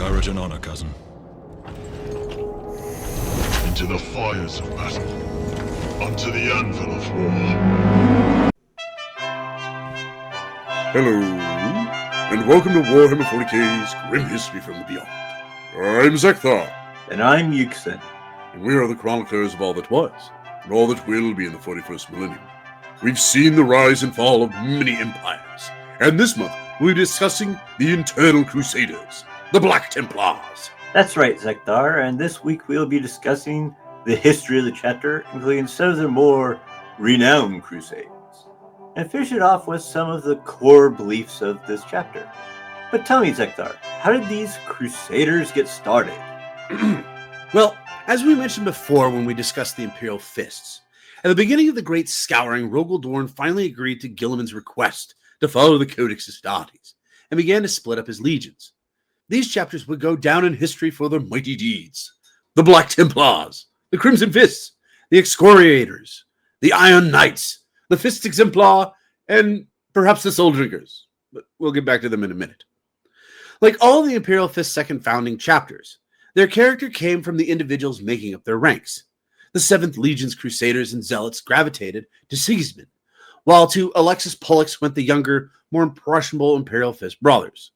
Courage and honor, cousin. Into the fires of battle, unto the anvil of war. Hello, and welcome to Warhammer 40k's Grim History from the Beyond. I'm Zekthar, And I'm Yuxin. and we are the chroniclers of all that was, and all that will be in the 41st millennium. We've seen the rise and fall of many empires, and this month we'll be discussing the internal crusaders, the Black Templars. That's right, Zekthar, and this week we'll be discussing the history of the chapter, including some of the more renowned crusades, and finish it off with some of the core beliefs of this chapter. But tell me, Zekthar, how did these crusaders get started? Well, as we mentioned before when we discussed the Imperial Fists, at the beginning of the Great Scouring, Rogal Dorn finally agreed to Guilliman's request to follow the Codex Astartes, and began to split up his legions. These chapters would go down in history for their mighty deeds. The Black Templars, the Crimson Fists, the Excoriators, the Iron Knights, the Fist Exemplar, and perhaps the Soul Drinkers. But we'll get back to them in a minute. Like all the Imperial Fist's second founding chapters, their character came from the individuals making up their ranks. The 7th Legion's Crusaders and Zealots gravitated to Sigismund, while to Alexis Pollux went the younger, more impressionable Imperial Fist brothers.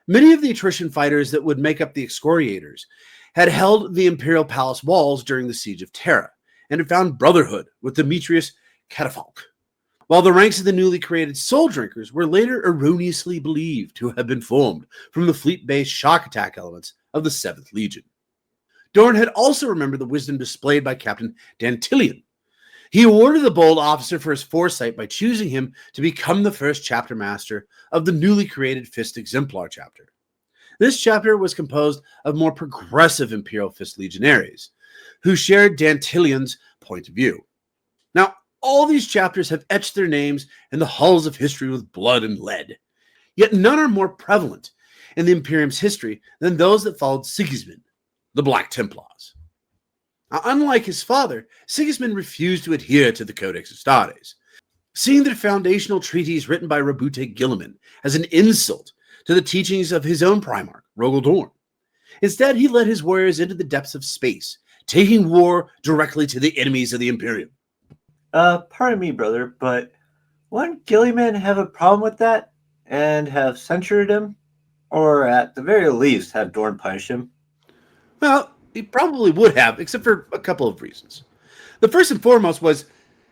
Many of the attrition fighters that would make up the Excoriators had held the Imperial Palace walls during the Siege of Terra, and had found brotherhood with Demetrius Catafalque, while the ranks of the newly created Soul Drinkers were later erroneously believed to have been formed from the fleet-based shock attack elements of the 7th Legion. Dorn had also remembered the wisdom displayed by Captain Dantilian. He awarded the bold officer for his foresight by choosing him to become the first chapter master of the newly created Fist Exemplar chapter. This chapter was composed of more progressive Imperial Fist legionaries, who shared Dantilian's point of view. Now, all these chapters have etched their names in the halls of history with blood and lead, yet none are more prevalent in the Imperium's history than those that followed Sigismund, the Black Templars. Now, unlike his father, Sigismund refused to adhere to the Codex Astartes, seeing the foundational treatise written by Rabute Guilliman as an insult to the teachings of his own Primarch, Rogal Dorn. Instead, he led his warriors into the depths of space, taking war directly to the enemies of the Imperium. Pardon me, brother, but wouldn't Guilliman have a problem with that and have censured him? Or at the very least, have Dorn punish him? Well, he probably would have, except for a couple of reasons. The first and foremost was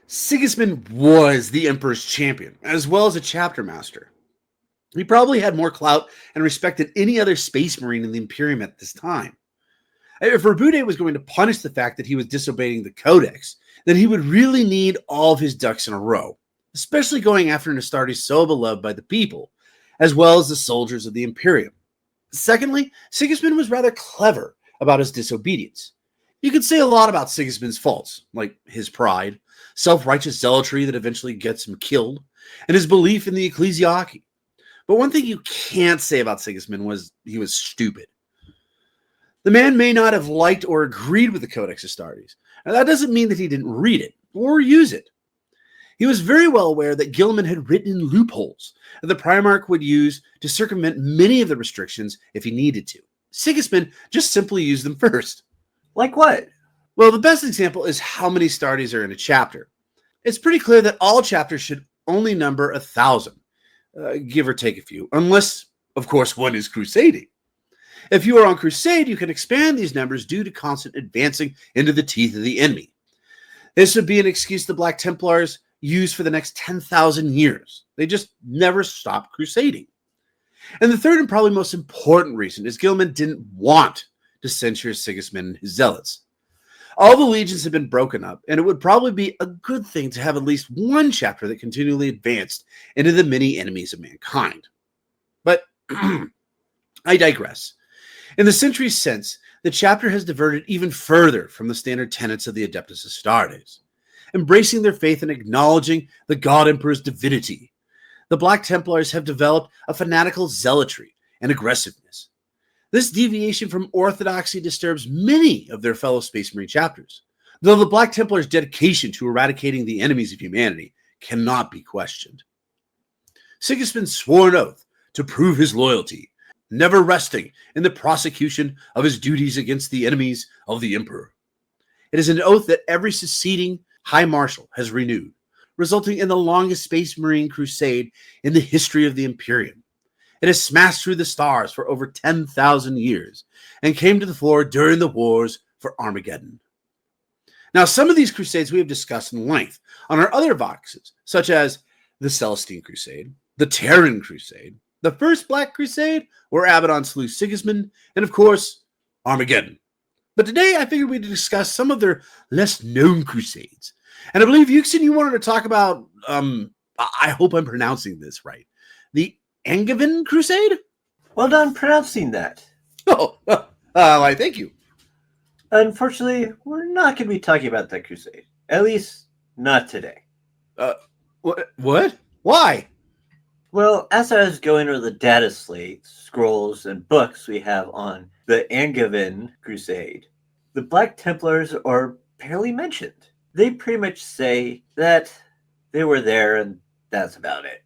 Sigismund was the Emperor's champion, as well as a chapter master. He probably had more clout and respect than any other space marine in the Imperium at this time. If Rabute was going to punish the fact that he was disobeying the Codex, then he would really need all of his ducks in a row, especially going after an Astartes so beloved by the people, as well as the soldiers of the Imperium. Secondly, Sigismund was rather clever about his disobedience. You could say a lot about Sigismund's faults, like his pride, self-righteous zealotry that eventually gets him killed, and his belief in the ecclesiarchy. But one thing you can't say about Sigismund was he was stupid. The man may not have liked or agreed with the Codex Astartes, and that doesn't mean that he didn't read it or use it. He was very well aware that Guilliman had written in loopholes that the Primarch would use to circumvent many of the restrictions if he needed to. Sigismund just simply used them first. Like what? Well, the best example is how many Astartes are in a chapter. It's pretty clear that all chapters should only number 1,000, give or take a few, unless, of course, one is crusading. If you are on crusade, you can expand these numbers due to constant advancing into the teeth of the enemy. This would be an excuse the Black Templars use for the next 10,000 years. They just never stopped crusading. And the third and probably most important reason is Guilliman didn't want to censure Sigismund and his zealots. All the legions had been broken up, and it would probably be a good thing to have at least one chapter that continually advanced into the many enemies of mankind. But I digress. In the centuries since, the chapter has diverted even further from the standard tenets of the Adeptus Astartes, embracing their faith and acknowledging the God Emperor's divinity. The Black Templars have developed a fanatical zealotry and aggressiveness. This deviation from orthodoxy disturbs many of their fellow Space Marine chapters, though the Black Templars' dedication to eradicating the enemies of humanity cannot be questioned. Sigismund swore an oath to prove his loyalty, never resting in the prosecution of his duties against the enemies of the emperor. It is an oath that every succeeding High Marshal has renewed, resulting in the longest Space Marine crusade in the history of the Imperium. It has smashed through the stars for over 10,000 years and came to the fore during the wars for Armageddon. Now, some of these crusades we have discussed in length on our other voxes, such as the Celestine Crusade, the Terran Crusade, the First Black Crusade, where Abaddon slew Sigismund, and of course, Armageddon. But today I figured we'd discuss some of their less known crusades. And I believe, Euxin, you wanted to talk about, I hope I'm pronouncing this right, the Angevin Crusade? Well done pronouncing that. Oh, I thank you. Unfortunately, we're not going to be talking about that crusade. At least, not today. What? Why? Well, as I was going over the data slates, scrolls, and books we have on the Angevin Crusade, the Black Templars are barely mentioned. They pretty much say that they were there and that's about it.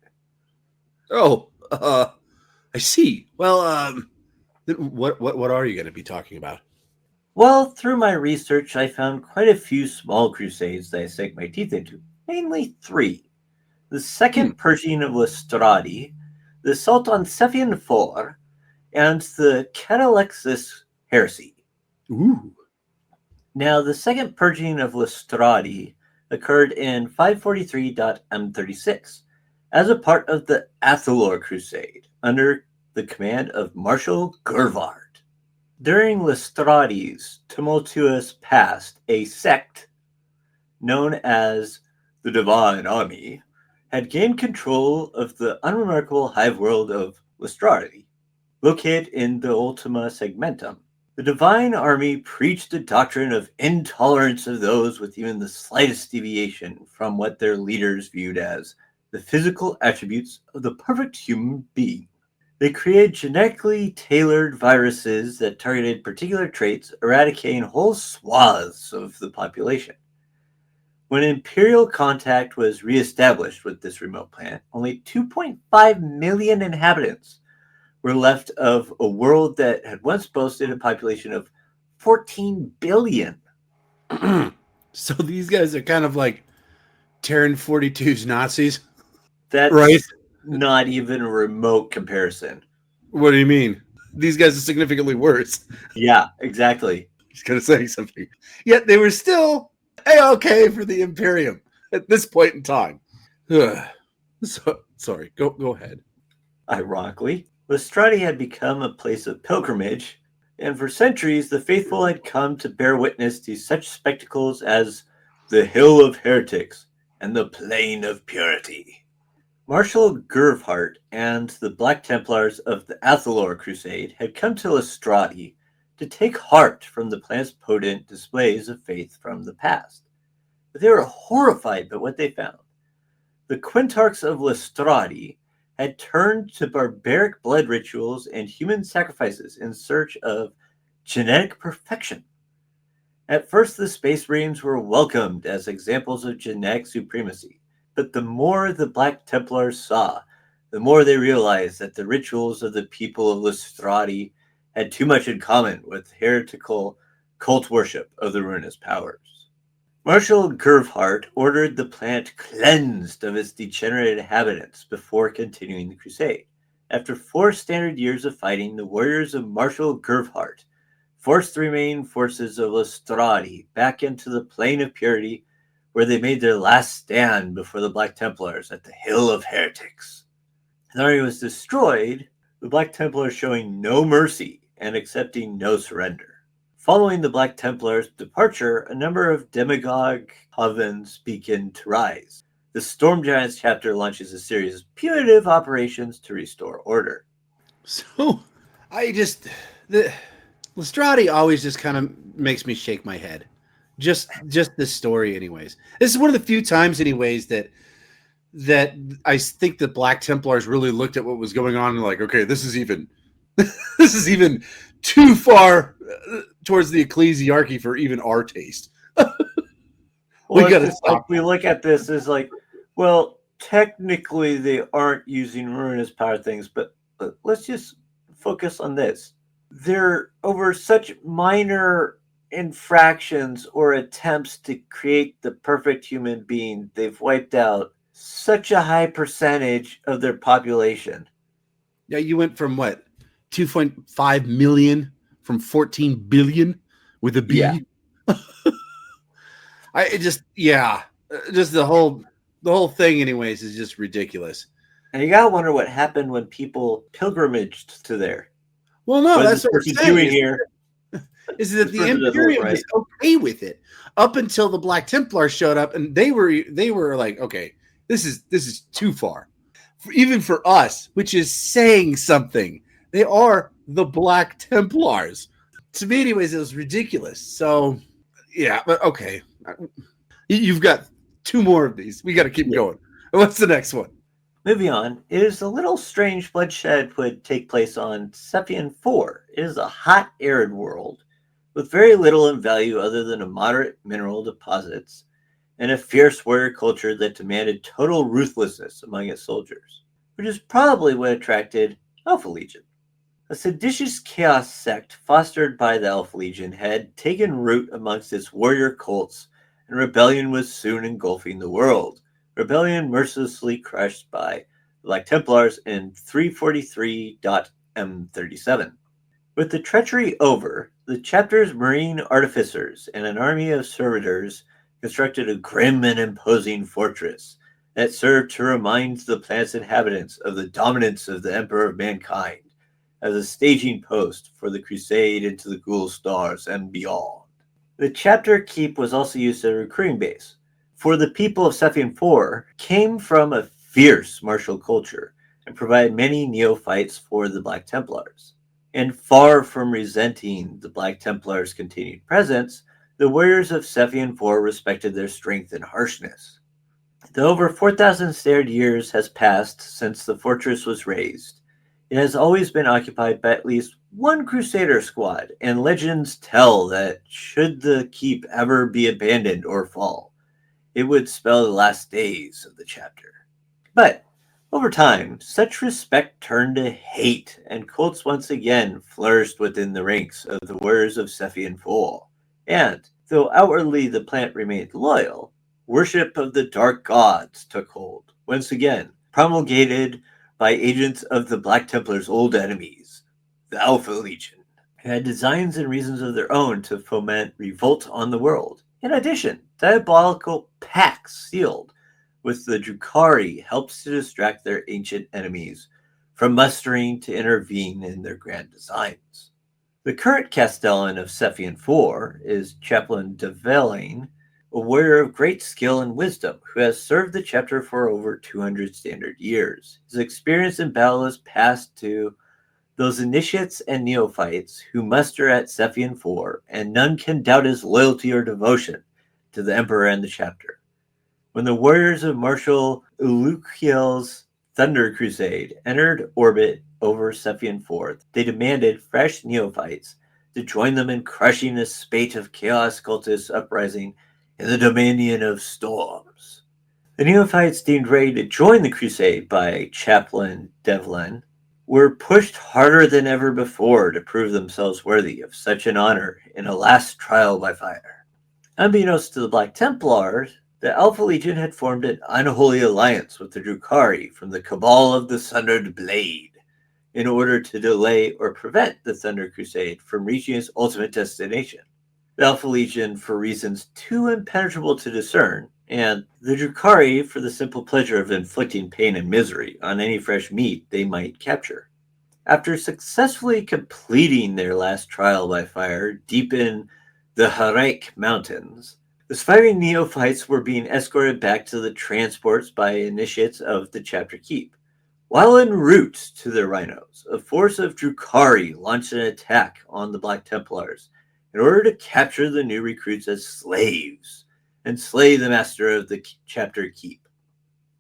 Oh, I see. Well, what are you going to be talking about? Well, through my research, I found quite a few small crusades that I sank my teeth into, mainly 3. The Second Purging of Lestrade, the Assault on Cephian IV, and the Catalexis Heresy. Ooh. Now, the Second Purging of Lestrade occurred in 543.M36 as a part of the Athalor Crusade under the command of Marshal Gervard. During Lestrade's tumultuous past, a sect known as the Divine Army had gained control of the unremarkable hive world of Lestrade, located in the Ultima Segmentum. The Divine Army preached a doctrine of intolerance of those with even the slightest deviation from what their leaders viewed as the physical attributes of the perfect human being. They created genetically tailored viruses that targeted particular traits, eradicating whole swaths of the population. When Imperial contact was reestablished with this remote planet, only 2.5 million inhabitants were left of a world that had once boasted a population of 14 billion. So these guys are kind of like Terran 42's Nazis? That's right? Not even a remote comparison. What do you mean? These guys are significantly worse. Yeah, exactly. He's going to say something. Yet they were still A-okay for the Imperium at this point in time. Sorry, go ahead. Ironically, Lestrade had become a place of pilgrimage, and for centuries the faithful had come to bear witness to such spectacles as the Hill of Heretics and the Plain of Purity. Marshal Gervhard and the Black Templars of the Athalor Crusade had come to Lestrade to take heart from the planet's potent displays of faith from the past. But they were horrified by what they found. The Quintarchs of Lestrade had turned to barbaric blood rituals and human sacrifices in search of genetic perfection. At first, the Space Marines were welcomed as examples of genetic supremacy, but the more the Black Templars saw, the more they realized that the rituals of the people of Lestrade had too much in common with heretical cult worship of the ruinous powers. Marshal Gervhard ordered the planet cleansed of its degenerate inhabitants before continuing the crusade. After 4 standard years of fighting, the warriors of Marshal Gervhard forced the remaining forces of Lestrade back into the Plain of Purity, where they made their last stand before the Black Templars at the Hill of Heretics. The army was destroyed, the Black Templars showing no mercy and accepting no surrender. Following the Black Templars' departure, a number of demagogue covens began to rise. The Storm Giants chapter launches a series of punitive operations to restore order. So, Lestrade always just kind of makes me shake my head. Just this story, anyways. This is one of the few times, anyways, that I think the Black Templars really looked at what was going on and like, okay, this is even too far towards the ecclesiarchy for even our taste. We got to stop. We look at this as like, well, technically they aren't using ruinous power things, but let's just focus on this. They're over such minor infractions or attempts to create the perfect human being, they've wiped out such a high percentage of their population. Yeah, you went from what? 2.5 million from 14 billion with a B. Yeah. Just the whole thing anyways is just ridiculous. And you gotta wonder what happened when people pilgrimaged to there. Well, no, What is that's this what we're person saying. doing here? Is that This the person doesn't look Imperium right. was okay with it up until the Black Templars showed up, and they were like, okay, this is too far, even for us, which is saying something. They are the Black Templars. To me, anyways, it was ridiculous. So, yeah, but okay, you've got two more of these. We got to keep going. What's the next one? Moving on, it is a little strange bloodshed would take place on Cephian 4. It is a hot, arid world with very little in value other than a moderate mineral deposits and a fierce warrior culture that demanded total ruthlessness among its soldiers, which is probably what attracted Alpha Legion. A seditious chaos sect fostered by the Alpha Legion had taken root amongst its warrior cults, and rebellion was soon engulfing the world. Rebellion mercilessly crushed by the Black Templars in 343.M37. With the treachery over, the chapter's marine artificers and an army of servitors constructed a grim and imposing fortress that served to remind the planet's inhabitants of the dominance of the Emperor of Mankind as a staging post for the crusade into the Ghoul Stars and beyond. The chapter keep was also used as a recruiting base, for the people of Cephian 4 came from a fierce martial culture and provided many neophytes for the Black Templars. And far from resenting the Black Templars' continued presence, the warriors of Cephian 4 respected their strength and harshness. Though over 4,000 stared years has passed since the fortress was raised, it has always been occupied by at least one crusader squad, and legends tell that should the keep ever be abandoned or fall, it would spell the last days of the chapter. But over time, such respect turned to hate, and cults once again flourished within the ranks of the warriors of Cephian 4. And, though outwardly the planet remained loyal, worship of the dark gods took hold, once again promulgated by agents of the Black Templars' old enemies, the Alpha Legion, who had designs and reasons of their own to foment revolt on the world. In addition, diabolical pacts sealed with the Drukhari helps to distract their ancient enemies from mustering to intervene in their grand designs. The current Castellan of Cephian 4 is Chaplain Develain, a warrior of great skill and wisdom who has served the chapter for over 200 standard years. His experience in battle is passed to those initiates and neophytes who muster at Cephian 4, and none can doubt his loyalty or devotion to the Emperor and the chapter. When the warriors of Marshal Ulukiel's Thunder Crusade entered orbit over Cephian 4, they demanded fresh neophytes to join them in crushing a spate of chaos cultist uprising in the Dominion of Storms. The neophytes deemed ready to join the crusade by Chaplain Devlin were pushed harder than ever before to prove themselves worthy of such an honor in a last trial by fire. Unbeknownst to the Black Templars, the Alpha Legion had formed an unholy alliance with the Drukhari from the Cabal of the Sundered Blade in order to delay or prevent the Thunder Crusade from reaching its ultimate destination. The Alpha Legion for reasons too impenetrable to discern, and the Drukhari for the simple pleasure of inflicting pain and misery on any fresh meat they might capture. After successfully completing their last trial by fire deep in the Harek Mountains, the surviving neophytes were being escorted back to the transports by initiates of the chapter keep. While en route to their rhinos, a force of Drukhari launched an attack on the Black Templars in order to capture the new recruits as slaves and slay the master of the chapter keep.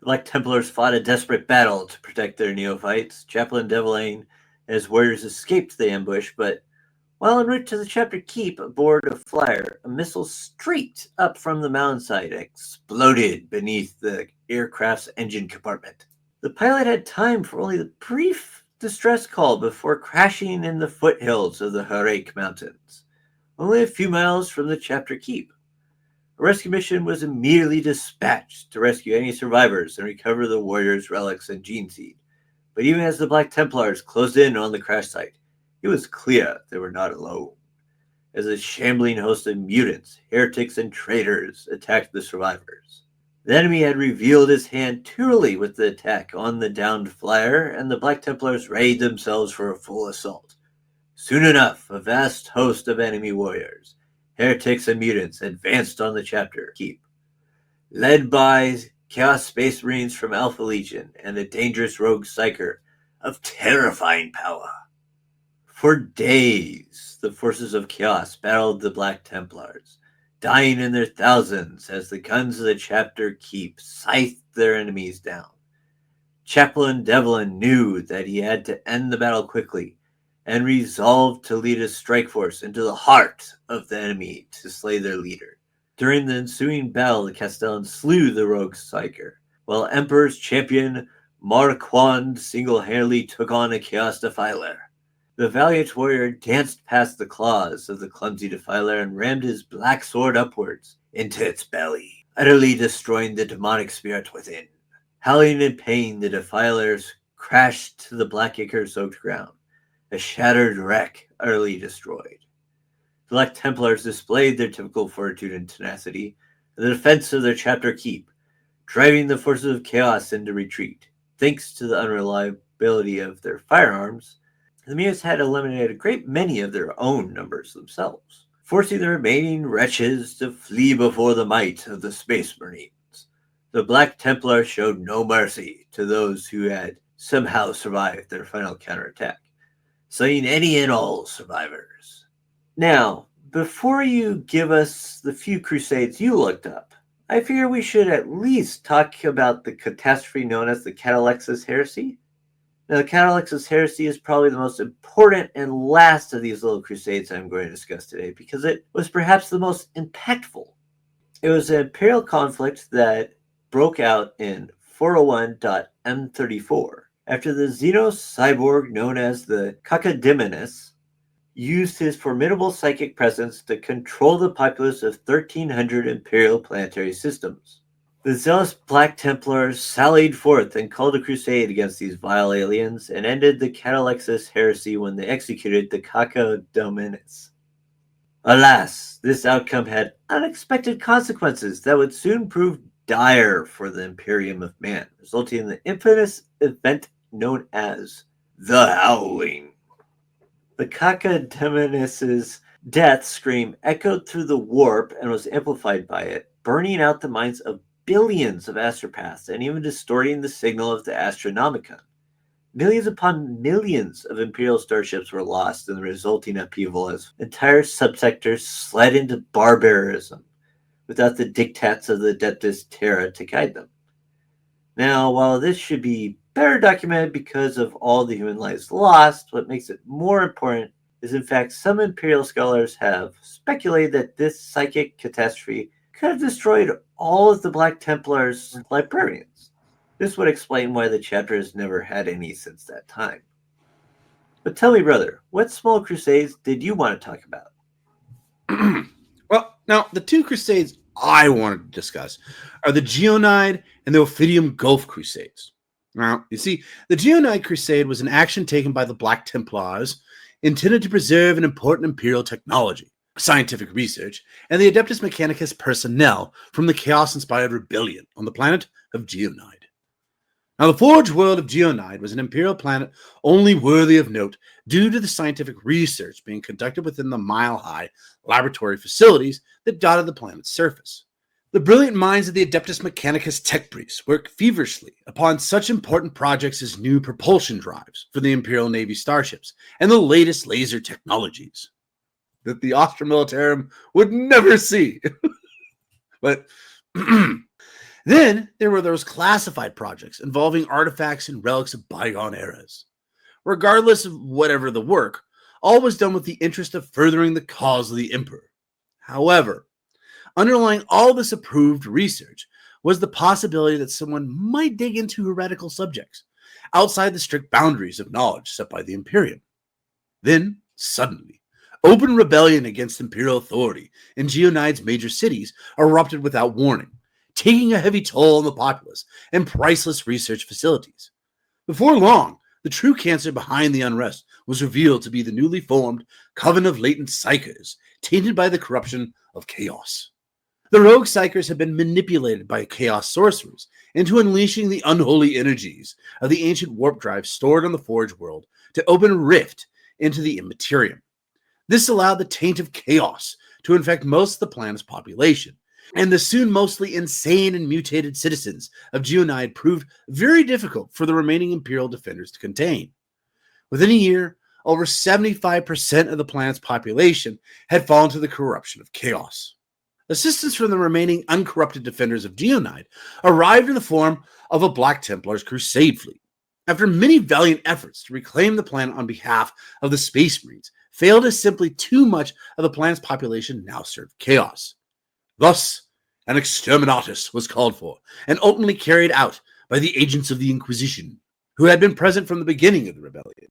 The Black Templars fought a desperate battle to protect their neophytes. Chaplain Develain and his warriors escaped the ambush, but while en route to the chapter keep aboard a flyer, a missile streaked up from the mountainside and exploded beneath the aircraft's engine compartment. The pilot had time for only the brief distress call before crashing in the foothills of the Harake Mountains, only a few miles from the chapter keep. A rescue mission was immediately dispatched to rescue any survivors and recover the warriors' relics and gene seed. But even as the Black Templars closed in on the crash site, it was clear they were not alone. As a shambling host of mutants, heretics, and traitors attacked the survivors. The enemy had revealed his hand too early with the attack on the downed flyer, and the Black Templars readied themselves for a full assault. Soon enough, a vast host of enemy warriors, heretics, and mutants advanced on the chapter keep. Led by Chaos Space Marines from Alpha Legion and a dangerous rogue psyker of terrifying power. For days, the forces of Chaos battled the Black Templars, dying in their thousands as the guns of the chapter keep scythed their enemies down. Chaplain Devlin knew that he had to end the battle quickly and resolved to lead a strike force into the heart of the enemy to slay their leader. During the ensuing battle, the Castellans slew the rogue psyker, while Emperor's champion Marquand single-handedly took on a Chaos Defiler. The valiant warrior danced past the claws of the clumsy Defiler and rammed his black sword upwards into its belly, utterly destroying the demonic spirit within. Howling in pain, the Defilers crashed to the black ichor-soaked ground, a shattered wreck utterly destroyed. The Black Templars displayed their typical fortitude and tenacity in the defense of their chapter keep, driving the forces of Chaos into retreat. Thanks to the unreliability of their firearms, the mutants had eliminated a great many of their own numbers themselves, forcing the remaining wretches to flee before the might of the Space Marines. The Black Templar showed no mercy to those who had somehow survived their final counterattack, slaying any and all survivors. Now, before you give us the few crusades you looked up, I figure we should at least talk about the catastrophe known as the Catalexis Heresy. Now, the Catalexis Heresy is probably the most important and last of these little crusades I'm going to discuss today because it was perhaps the most impactful. It was an imperial conflict that broke out in 401.M34 after the xeno-cyborg known as the Cacodemonius used his formidable psychic presence to control the populace of 1,300 imperial planetary systems. The zealous Black Templars sallied forth and called a crusade against these vile aliens and ended the Catalexis heresy when they executed the Cacodemonius. Alas, this outcome had unexpected consequences that would soon prove dire for the Imperium of Man, resulting in the infamous event known as the Howling. The Cacodemonius' death scream echoed through the warp and was amplified by it, burning out the minds of billions of astropaths and even distorting the signal of the Astronomicon. Millions upon millions of Imperial starships were lost in the resulting upheaval as entire subsectors slid into barbarism without the diktats of the Adeptus Terra to guide them. Now, while this should be better documented because of all the human lives lost, what makes it more important is, in fact, some Imperial scholars have speculated that this psychic catastrophe could have destroyed all of the Black Templars' librarians. This would explain why the chapter has never had any since that time. But tell me, brother, what small crusades did you want to talk about? Well, now, the two crusades I wanted to discuss are the Geonide and the Ophidium Gulf Crusades. Now, you see, the Geonide Crusade was an action taken by the Black Templars intended to preserve an important imperial technology, scientific research, and the Adeptus Mechanicus personnel from the chaos-inspired rebellion on the planet of Geonide. Now, the forged world of Geonide was an imperial planet only worthy of note due to the scientific research being conducted within the mile-high laboratory facilities that dotted the planet's surface. The brilliant minds of the Adeptus Mechanicus tech priests work feverishly upon such important projects as new propulsion drives for the Imperial Navy starships and the latest laser technologies that the Astra Militarum would never see. But then there were those classified projects involving artifacts and relics of bygone eras. Regardless of whatever the work, all was done with the interest of furthering the cause of the Emperor. However, underlying all this approved research was the possibility that someone might dig into heretical subjects, outside the strict boundaries of knowledge set by the Imperium. Then, suddenly, open rebellion against Imperial authority in Geonide's major cities erupted without warning, taking a heavy toll on the populace and priceless research facilities. Before long, the true cancer behind the unrest was revealed to be the newly formed Coven of Latent Psychers, tainted by the corruption of chaos. The rogue Psychers had been manipulated by chaos sorcerers into unleashing the unholy energies of the ancient warp drive stored on the Forge world to open a rift into the Immaterium. This allowed the taint of chaos to infect most of the planet's population, and the soon mostly insane and mutated citizens of Geonide proved very difficult for the remaining Imperial defenders to contain. Within a year, over 75% of the planet's population had fallen to the corruption of chaos. Assistance from the remaining uncorrupted defenders of Geonide arrived in the form of a Black Templars crusade fleet. After many valiant efforts to reclaim the planet on behalf of the Space Marines, failed as simply too much of the planet's population now served chaos. Thus, an exterminatus was called for and ultimately carried out by the agents of the Inquisition, who had been present from the beginning of the rebellion.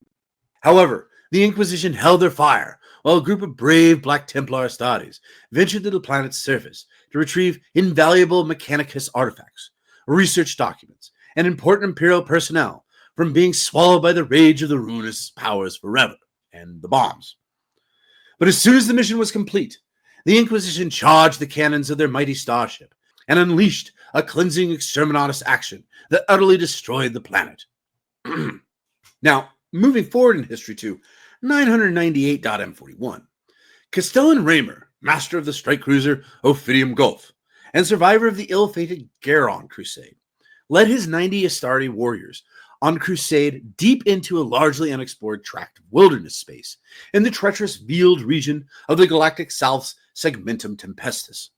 However, the Inquisition held their fire while a group of brave Black Templar Astartes ventured to the planet's surface to retrieve invaluable Mechanicus artifacts, research documents, and important Imperial personnel from being swallowed by the rage of the ruinous powers forever, and the bombs. But as soon as the mission was complete, the Inquisition charged the cannons of their mighty starship and unleashed a cleansing exterminatus action that utterly destroyed the planet. Now, moving forward in history to 998.M41, Castellan Raymer, master of the strike cruiser Ophidium Gulf, and survivor of the ill-fated Garon Crusade, led his 90 Astarte warriors on crusade deep into a largely unexplored tract of wilderness space in the treacherous Veiled region of the galactic South's Segmentum Tempestus.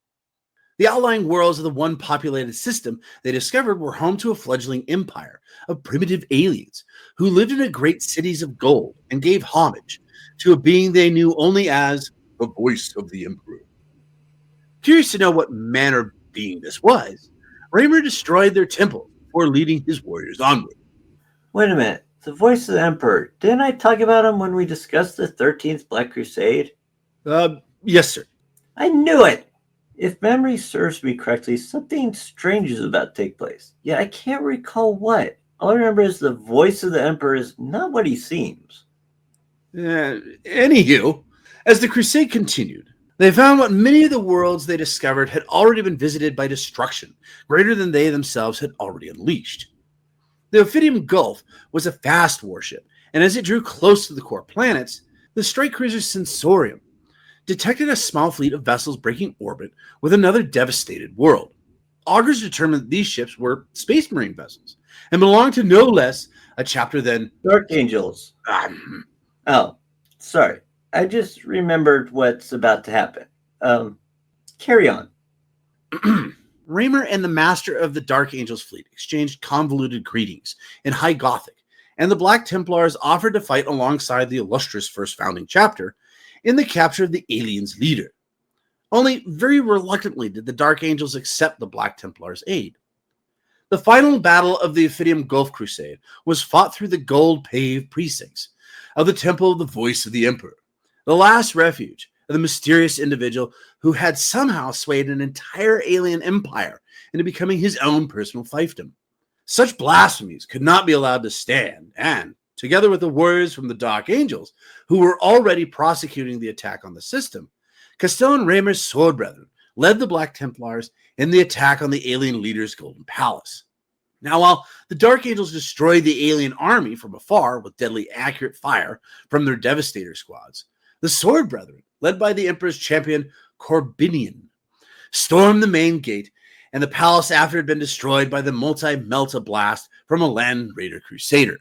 The outlying worlds of the one populated system they discovered were home to a fledgling empire of primitive aliens who lived in great cities of gold and gave homage to a being they knew only as the voice of the Emperor. Curious to know what manner of being this was, Raymer destroyed their temple before leading his warriors onward. Wait a minute. The voice of the Emperor. Didn't I talk about him when we discussed the 13th Black Crusade? Yes, sir. I knew it! If memory serves me correctly, something strange is about to take place. Yet I can't recall what. All I remember is the voice of the Emperor is not what he seems. Anywho, as the crusade continued, they found what many of the worlds they discovered had already been visited by destruction greater than they themselves had already unleashed. The Ophidium Gulf was a fast warship, and as it drew close to the core planets, the strike cruiser Sensorium detected a small fleet of vessels breaking orbit with another devastated world. Augurs determined that these ships were Space Marine vessels and belonged to no less a chapter than Dark Angels. Oh, sorry. I just remembered what's about to happen. Carry on. Raymer and the master of the Dark Angels fleet exchanged convoluted greetings in High Gothic, and the Black Templars offered to fight alongside the illustrious first founding chapter in the capture of the aliens' leader. Only very reluctantly did the Dark Angels accept the Black Templars' aid. The final battle of the Ophidium Gulf Crusade was fought through the gold-paved precincts of the Temple of the Voice of the Emperor, the last refuge of the mysterious individual who had somehow swayed an entire alien empire into becoming his own personal fiefdom. Such blasphemies could not be allowed to stand, and, together with the warriors from the Dark Angels, who were already prosecuting the attack on the system, Castellan Raymer's sword brethren led the Black Templars in the attack on the alien leader's Golden Palace. Now, while the Dark Angels destroyed the alien army from afar with deadly accurate fire from their Devastator squads, the sword brethren, led by the Emperor's champion Corbinian, stormed the main gate and the palace after it had been destroyed by the multi-melta blast from a Land Raider Crusader.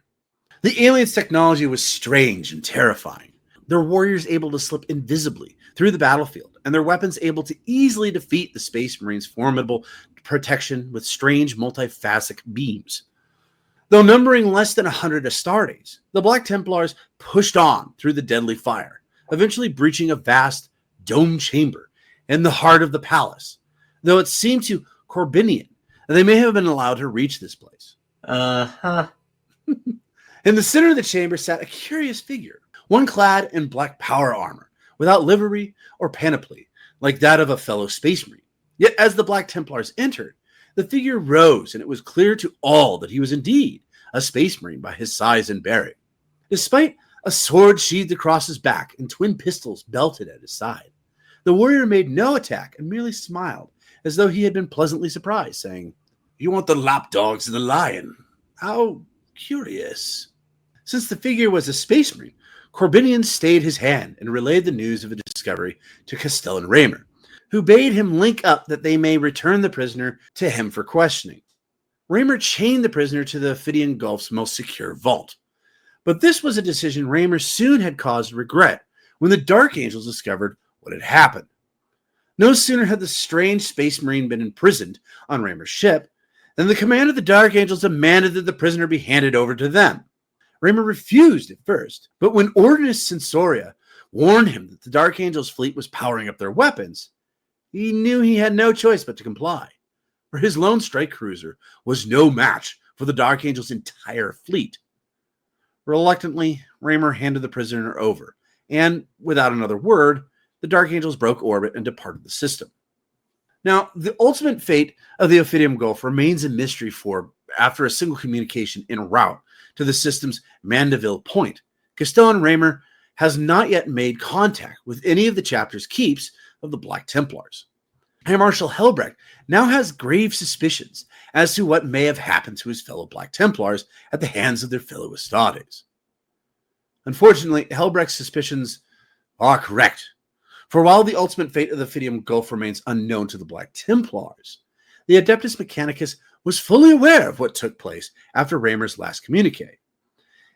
The aliens' technology was strange and terrifying. Their warriors able to slip invisibly through the battlefield, and their weapons able to easily defeat the Space Marines' formidable protection with strange multiphasic beams. Though numbering less than 100 Astartes, the Black Templars pushed on through the deadly fire, eventually breaching a vast dome chamber in the heart of the palace, though it seemed to Corbinian that they may have been allowed to reach this place. In the center of the chamber sat a curious figure, one clad in black power armor, without livery or panoply, like that of a fellow space marine. Yet as the Black Templars entered, the figure rose, and it was clear to all that he was indeed a space marine by his size and bearing. Despite a sword sheathed across his back and twin pistols belted at his side, the warrior made no attack and merely smiled, as though he had been pleasantly surprised, saying, "You want the lapdogs and the lion? How curious." Since the figure was a space marine, Corbinian stayed his hand and relayed the news of the discovery to Castellan Raymer, who bade him link up that they may return the prisoner to him for questioning. Raymer chained the prisoner to the Ophidian Gulf's most secure vault. But this was a decision Raymer soon had caused regret when the Dark Angels discovered what had happened. No sooner had the strange space marine been imprisoned on Raymer's ship than the command of the Dark Angels demanded that the prisoner be handed over to them. Raymer refused at first, but when Ordinus Sensoria warned him that the Dark Angels' fleet was powering up their weapons, he knew he had no choice but to comply, for his lone strike cruiser was no match for the Dark Angels' entire fleet. Reluctantly, Raymer handed the prisoner over, and without another word, the Dark Angels broke orbit and departed the system. Now, the ultimate fate of the Ophidian Gulf remains a mystery, for after a single communication en route to the system's Mandeville Point, Castellan Raymer has not yet made contact with any of the chapter's keeps of the Black Templars. High Marshal Helbrecht now has grave suspicions as to what may have happened to his fellow Black Templars at the hands of their fellow Astartes. Unfortunately, Helbrecht's suspicions are correct, for while the ultimate fate of the Ophidian Gulf remains unknown to the Black Templars, the Adeptus Mechanicus was fully aware of what took place after Raymer's last communique.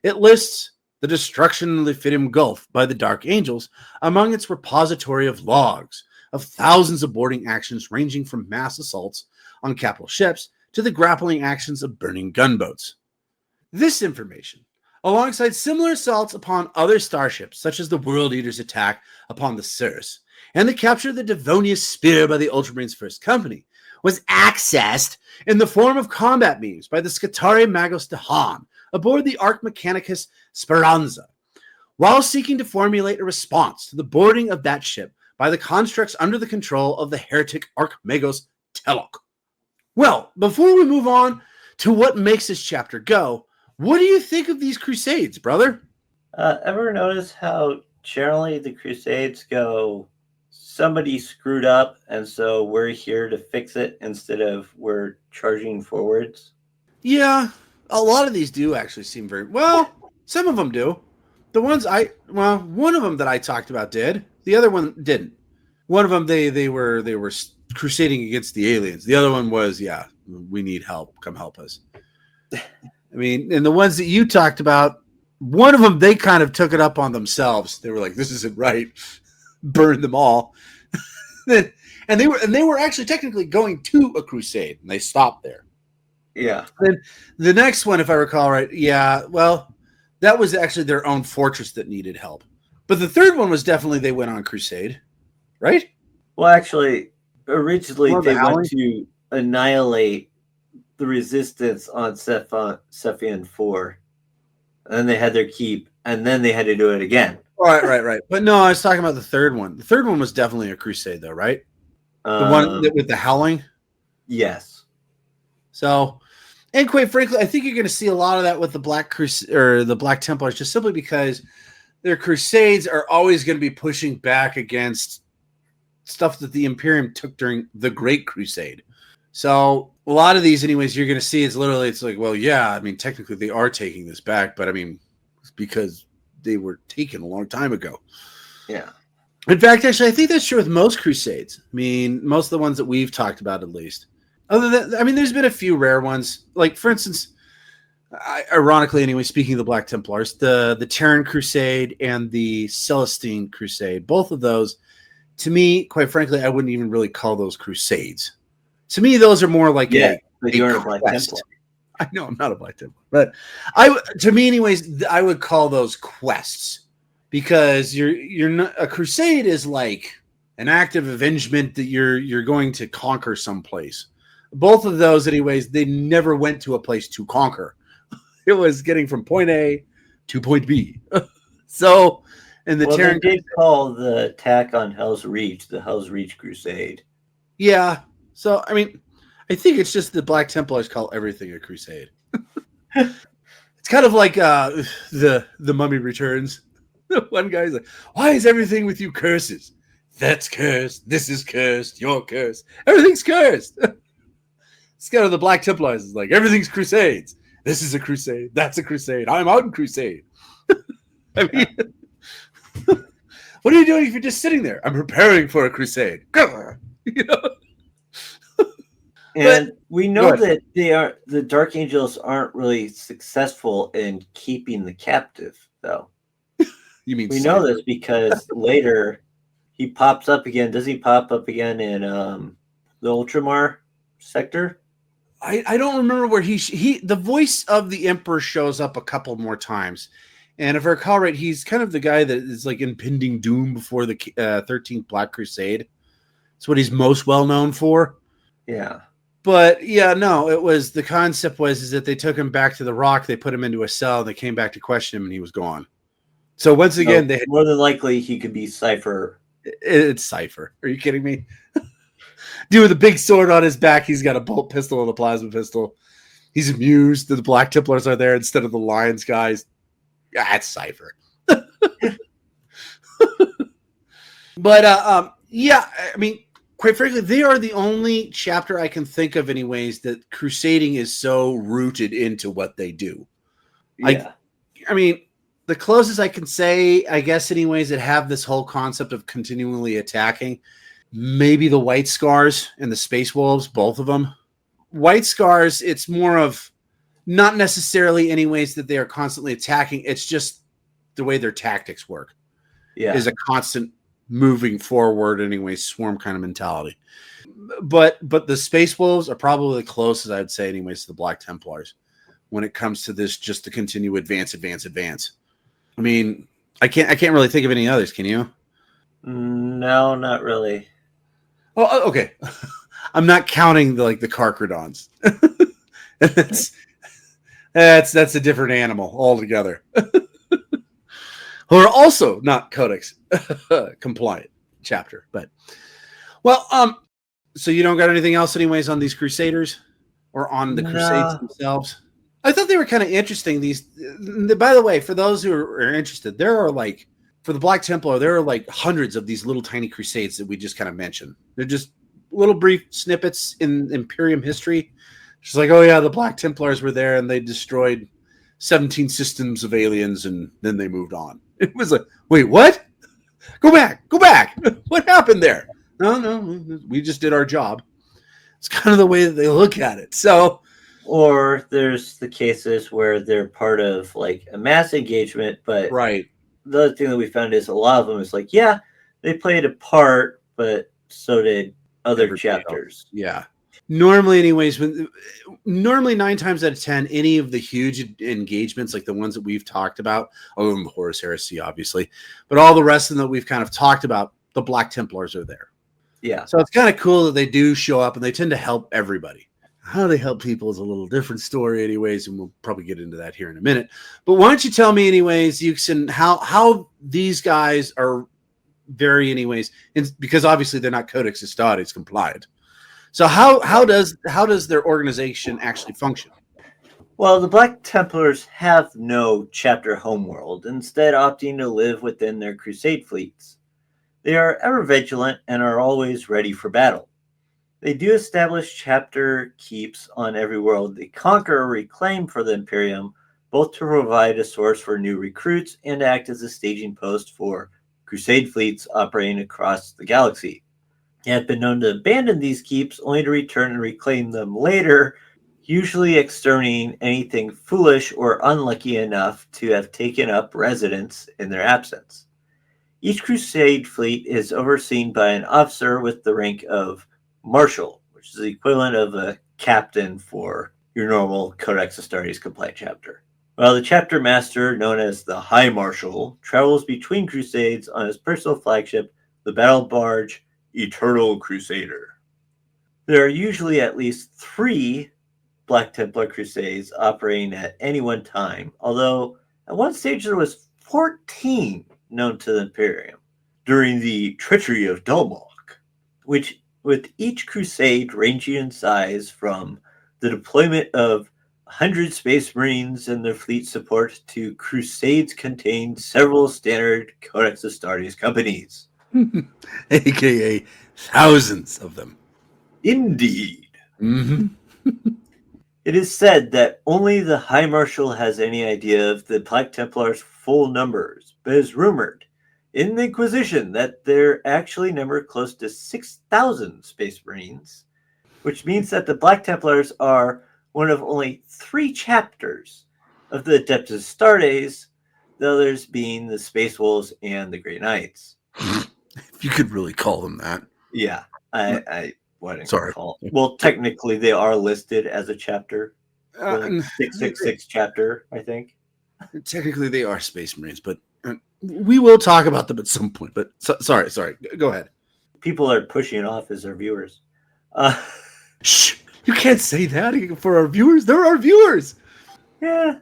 It lists the destruction of the Ophidian Gulf by the Dark Angels among its repository of logs of thousands of boarding actions ranging from mass assaults on capital ships to the grappling actions of burning gunboats. This information, alongside similar assaults upon other starships, such as the World Eater's attack upon the Cirrus and the capture of the Devonius Spear by the Ultramarines First Company, was accessed in the form of combat memes by the Scutari Magos de Han aboard the Arch Mechanicus Speranza, while seeking to formulate a response to the boarding of that ship by the constructs under the control of the heretic Archmagos Telok. Well, before we move on to what makes this chapter go, what do you think of these Crusades, brother? Ever notice how generally the Crusades go, somebody screwed up, and so we're here to fix it instead of we're charging forwards? Yeah, a lot of these do actually seem very well. Some of them do. The ones one of them that I talked about did. The other one didn't. One of them they were crusading against the aliens. The other one was, yeah, we need help. Come help us. I mean, and the ones that you talked about, one of them they kind of took it up on themselves. They were like, "This isn't right." Burn them all. and they were actually technically going to a crusade, and they stopped there. Yeah. Then the next one, if I recall right, yeah, well, that was actually their own fortress that needed help. But the third one was definitely they went on crusade, right? Well, actually, originally Well, they the went Howling? to annihilate the resistance on Cephian 4. And then they had their keep, and then they had to do it again. Right. But no, I was talking about the third one. The third one was definitely a crusade, though, right? The one with the howling? Yes. So, and quite frankly, I think you're going to see a lot of that with the the Black Templars, just simply because their crusades are always going to be pushing back against stuff that the Imperium took during the Great Crusade. So a lot of these, anyways, you're going to see it's like, well, yeah, I mean, technically they are taking this back, but I mean, it's because they were taken a long time ago. Yeah. In fact, actually, I think that's true with most crusades. I mean, most of the ones that we've talked about, at least. Other than, I mean, there's been a few rare ones. Like, for instance, ironically, anyway, speaking of the Black Templars, the Terran Crusade and the Celestine Crusade, both of those, to me, quite frankly, I wouldn't even really call those crusades. To me, those are more like but you're a Black Templar. I know I'm not a Black Templar, but to me, anyways, I would call those quests, because you're not, a crusade is like an act of avengement that you're going to conquer someplace. Both of those, anyways, they never went to a place to conquer. It was getting from point A to point B. So, and the Well, Terran, they did call the attack on Hell's Reach the Hell's Reach Crusade. yeah. So, I mean, I think it's just the Black Templars call everything a crusade. It's kind of like the Mummy Returns. One guy's like, "Why is everything with you curses? That's cursed. This is cursed. You're cursed. Everything's cursed." It's kind of the Black Templars. It's like everything's crusades. This is a crusade. That's a crusade. I'm on crusade. I mean, what are you doing if you're just sitting there? I'm preparing for a crusade. You know? And we know Go ahead. that the Dark Angels aren't really successful in keeping the captive, though. You mean We know Cypher? this because later he pops up again. Does he pop up again in the Ultramar sector? I don't remember where he the voice of the Emperor shows up a couple more times, and if I recall right, he's kind of the guy that is like impending doom before the 13th Black Crusade. That's what he's most well known for. Yeah. But yeah, no, it was the concept was that they took him back to the Rock, they put him into a cell, they came back to question him, and he was gone. So once again, So more than likely he could be Cypher. It's Cypher. Are you kidding me? Dude with a big sword on his back, he's got a bolt pistol and a plasma pistol. He's amused that the Black Templars are there instead of the Lions guys. That's Cypher. But yeah, I mean, quite frankly, they are the only chapter I can think of, anyways, that crusading is so rooted into what they do. Yeah. I mean, the closest I can say, I guess, anyways, that have this whole concept of continually attacking, maybe the White Scars and the Space Wolves, both of them. White Scars, it's more of not necessarily, anyways, that they are constantly attacking. It's just the way their tactics work. Yeah. Is a constant moving forward, anyway, swarm kind of mentality. But the Space Wolves are probably the closest, I'd say, anyways, to the Black Templars when it comes to this, just to continue advance. I mean, I can't really think of any others. Can you? No, not really. Oh, okay. I'm not counting the Carcrodons. that's a different animal altogether. Who are also not Codex compliant chapter, but so you don't got anything else, anyways, on these Crusaders or on the Crusades themselves? I thought they were kind of interesting. These, by the way, for those who are interested, there are for the Black Templar, there are hundreds of these little tiny Crusades that we just kind of mentioned. They're just little brief snippets in Imperium history. Just like, oh yeah, the Black Templars were there and they destroyed 17 systems of aliens and then they moved on. It was like, wait, what? Go back. What happened there? No, we just did our job. It's kind of the way that they look at it. So, or there's the cases where they're part of a mass engagement, but right. The other thing that we found is a lot of them is yeah, they played a part, but so did other chapters. Yeah. Normally, anyways, normally 9 times out of 10, any of the huge engagements, like the ones that we've talked about, other than the Horus Heresy, obviously, but all the rest of them that we've kind of talked about, the Black Templars are there. Yeah. So it's kind of cool that they do show up and they tend to help everybody. How they help people is a little different story, anyways, and we'll probably get into that here in a minute. But why don't you tell me, anyways, Yuxin, how these guys are very, anyways, because obviously they're not Codex Astartes compliant. So how does their organization actually function? Well, the Black Templars have no chapter homeworld, instead opting to live within their crusade fleets. They are ever vigilant and are always ready for battle. They do establish chapter keeps on every world they conquer or reclaim for the Imperium, both to provide a source for new recruits and act as a staging post for crusade fleets operating across the galaxy. They have been known to abandon these keeps only to return and reclaim them later, usually exterminating anything foolish or unlucky enough to have taken up residence in their absence. Each crusade fleet is overseen by an officer with the rank of Marshal, which is the equivalent of a captain for your normal Codex Astartes compliant chapter. While the chapter master, known as the High Marshal, travels between crusades on his personal flagship, the battle barge Eternal Crusader. There are usually at least 3 Black Templar crusades operating at any one time, although at one stage there was 14 known to the Imperium during the treachery of Dalmok, which with each crusade ranging in size from the deployment of 100 Space Marines and their fleet support to crusades contained several standard Codex Astartes companies. AKA thousands of them. Indeed. Mm-hmm. It is said that only the High Marshal has any idea of the Black Templars' full numbers, but it is rumored in the Inquisition that there actually number close to 6,000 Space Marines, which means that the Black Templars are one of only 3 chapters of the Adeptus Astartes, the others being the Space Wolves and the Grey Knights. If you could really call them that. Yeah, I wouldn't Sorry. call. Well, technically, they are listed as a chapter. Like 666 chapter, I think. Technically, they are Space Marines, but we will talk about them at some point. But sorry. Go ahead. People are pushing it off as our viewers. Shh! You can't say that for our viewers. They're our viewers. Yeah.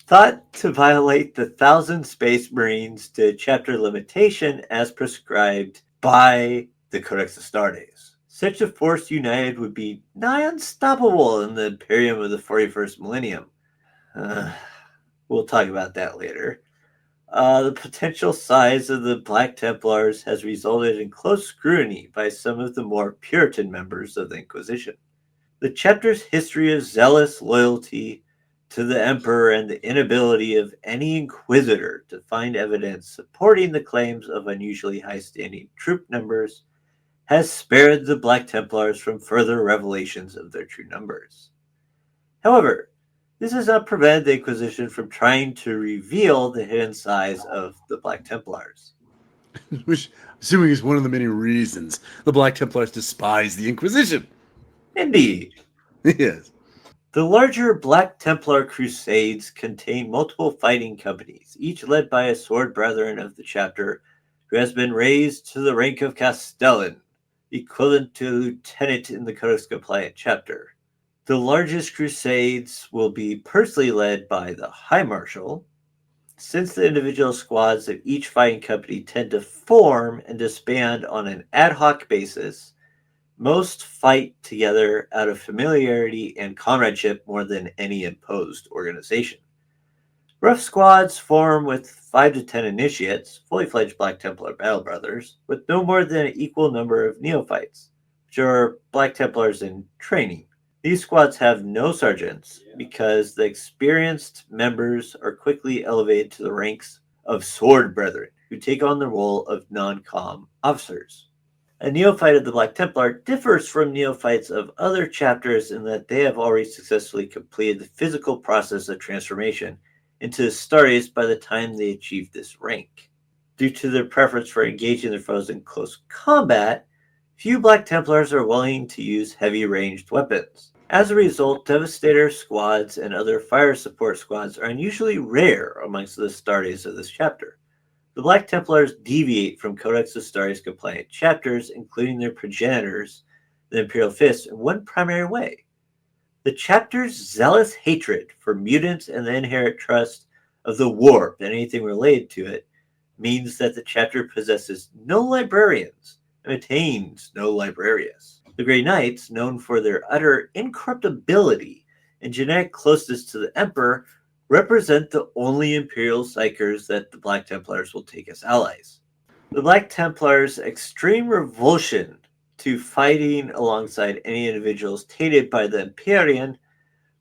Thought to violate the 1,000 Space Marines to chapter limitation as prescribed by the Codex Astartes. Such a force united would be nigh unstoppable in the Imperium of the 41st millennium. We'll talk about that later. The potential size of the Black Templars has resulted in close scrutiny by some of the more Puritan members of the Inquisition. The chapter's history of zealous loyalty to the Emperor and the inability of any Inquisitor to find evidence supporting the claims of unusually high-standing troop numbers has spared the Black Templars from further revelations of their true numbers. However, this has not prevented the Inquisition from trying to reveal the hidden size of the Black Templars. Which, assuming is one of the many reasons the Black Templars despise the Inquisition. Indeed. Yes. The larger Black Templar Crusades contain multiple fighting companies, each led by a sword brethren of the chapter who has been raised to the rank of Castellan, equivalent to lieutenant in the Codex Compliant chapter. The largest crusades will be personally led by the High Marshal, since the individual squads of each fighting company tend to form and disband on an ad hoc basis. Most fight together out of familiarity and comradeship more than any imposed organization. Rough squads form with 5 to 10 initiates, fully fledged Black Templar battle brothers, with no more than an equal number of neophytes, which are Black Templars in training. These squads have no sergeants because the experienced members are quickly elevated to the ranks of sword brethren, who take on the role of non-comm officers. A neophyte of the Black Templar differs from neophytes of other chapters in that they have already successfully completed the physical process of transformation into Astartes by the time they achieve this rank. Due to their preference for engaging their foes in close combat, few Black Templars are willing to use heavy ranged weapons. As a result, Devastator squads and other fire support squads are unusually rare amongst the Astartes of this chapter. The Black Templars deviate from Codex Astartes compliant chapters, including their progenitors, the Imperial Fists, in one primary way. The chapter's zealous hatred for mutants and the inherent trust of the warp and anything related to it means that the chapter possesses no librarians and maintains no librarius. The Grey Knights, known for their utter incorruptibility and genetic closeness to the Emperor, represent the only Imperial Psychers that the Black Templars will take as allies. The Black Templars' extreme revulsion to fighting alongside any individuals tainted by the Empyrean